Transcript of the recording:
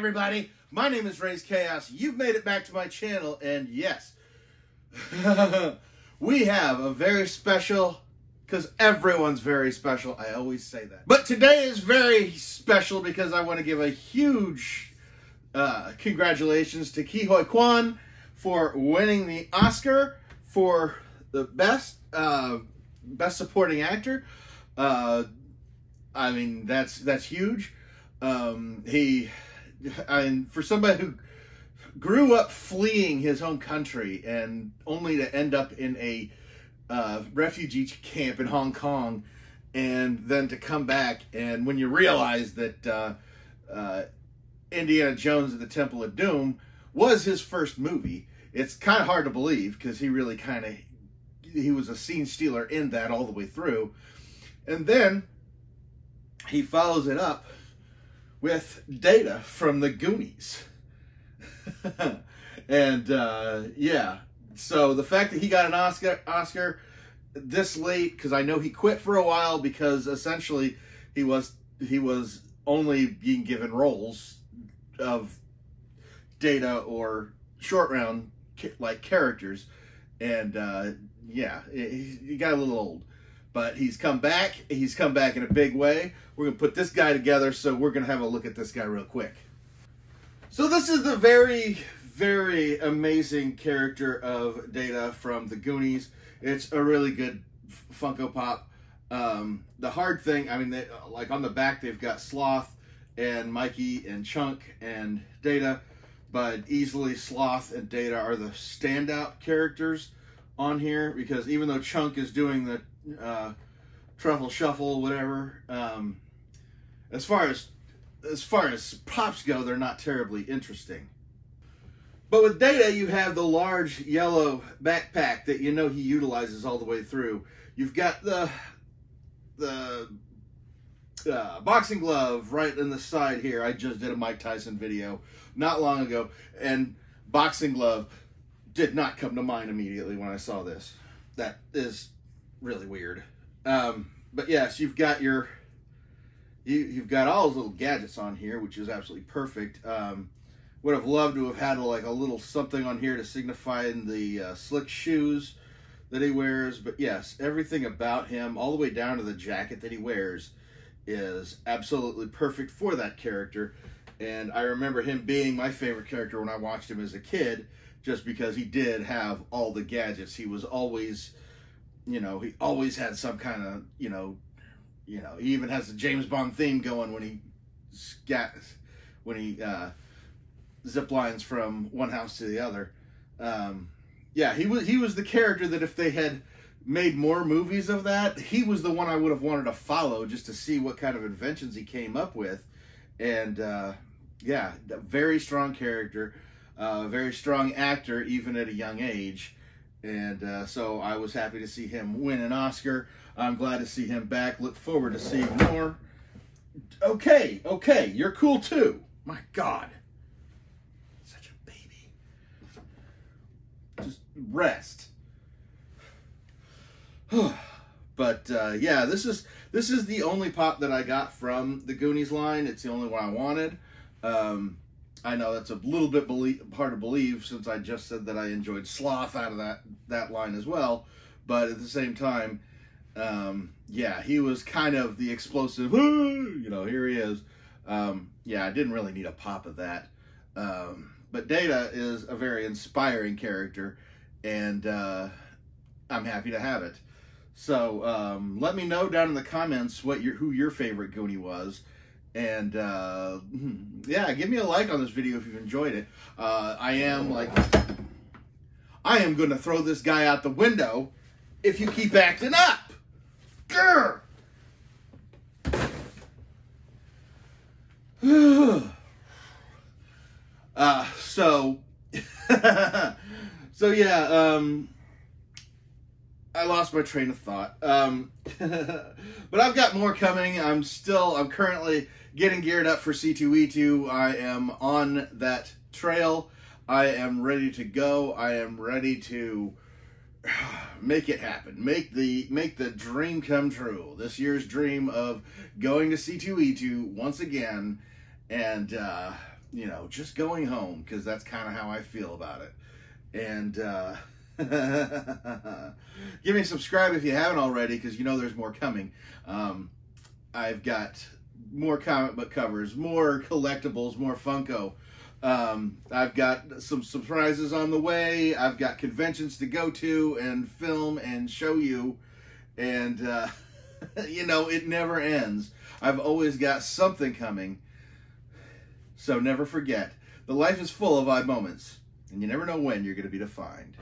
everybody, my name is Raze Chaos. You've made it back to my channel, and yes, we have a very special, because everyone's very special, I always say that. But today is very special because I want to give a huge congratulations to Ke Huy Quan for winning the Oscar for the best supporting actor. I mean, that's huge. For somebody who grew up fleeing his own country and only to end up in a refugee camp in Hong Kong, and then to come back, and when you realize that Indiana Jones and the Temple of Doom was his first movie, it's kind of hard to believe because he really he was a scene stealer in that all the way through. And then he follows it up with Data from the Goonies. And yeah, so the fact that he got an Oscar this late, because I know he quit for a while because essentially he was only being given roles of Data or short round like characters, and yeah, he got a little old. But he's come back. He's come back in a big way. We're going to put this guy together, so we're going to have a look at this guy real quick. So this is the very, very amazing character of Data from the Goonies. It's a really good Funko Pop. The hard thing, I mean, like on the back, they've got Sloth and Mikey and Chunk and Data, but easily Sloth and Data are the standout characters on here, because even though Chunk is doing the truffle shuffle, whatever, as far as props go, they're not terribly interesting. But with Data, you have the large yellow backpack that you know he utilizes all the way through. You've got the boxing glove right in the side here. I just did a Mike Tyson video not long ago, and boxing glove did not come to mind immediately when I saw this. That is really weird. But yes, you've got you've got all those little gadgets on here, which is absolutely perfect. Would have loved to have had like a little something on here to signify the slick shoes that he wears. But yes, everything about him, all the way down to the jacket that he wears, is absolutely perfect for that character. And I remember him being my favorite character when I watched him as a kid, just because he did have all the gadgets. He was always, he always had some kind of, he even has the James Bond theme going when he zip lines from one house to the other. Yeah, he was the character that if they had made more movies of that, he was the one I would have wanted to follow just to see what kind of inventions he came up with. And yeah, a very strong character, very strong actor, even at a young age. And so I was happy to see him win an Oscar. I'm glad to see him back. Look forward to seeing more. Okay, you're cool too. My God. Such a baby. Just rest. But yeah, this is the only pop that I got from the Goonies line. It's the only one I wanted. I know that's a little bit hard to believe, since I just said that I enjoyed Sloth out of that line as well. But at the same time, yeah, he was kind of the explosive, here he is. Yeah, I didn't really need a pop of that. But Data is a very inspiring character, and I'm happy to have it. So let me know down in the comments who your favorite Goonie was. And yeah, give me a like on this video if you've enjoyed it. I am going to throw this guy out the window if you keep acting up. Grr! So yeah, I lost my train of thought. But I've got more coming. I'm currently getting geared up for C2E2. I am on that trail. I am ready to go. I am ready to make it happen. Make the dream come true. This year's dream of going to C2E2 once again. And you know, just going home, because that's kind of how I feel about it. And give me a subscribe if you haven't already, because you know there's more coming. I've got more comic book covers, more collectibles, more Funko. I've got some surprises on the way. I've got conventions to go to and film and show you. And, you know, it never ends. I've always got something coming. So never forget, the life is full of odd moments, and you never know when you're going to be defined.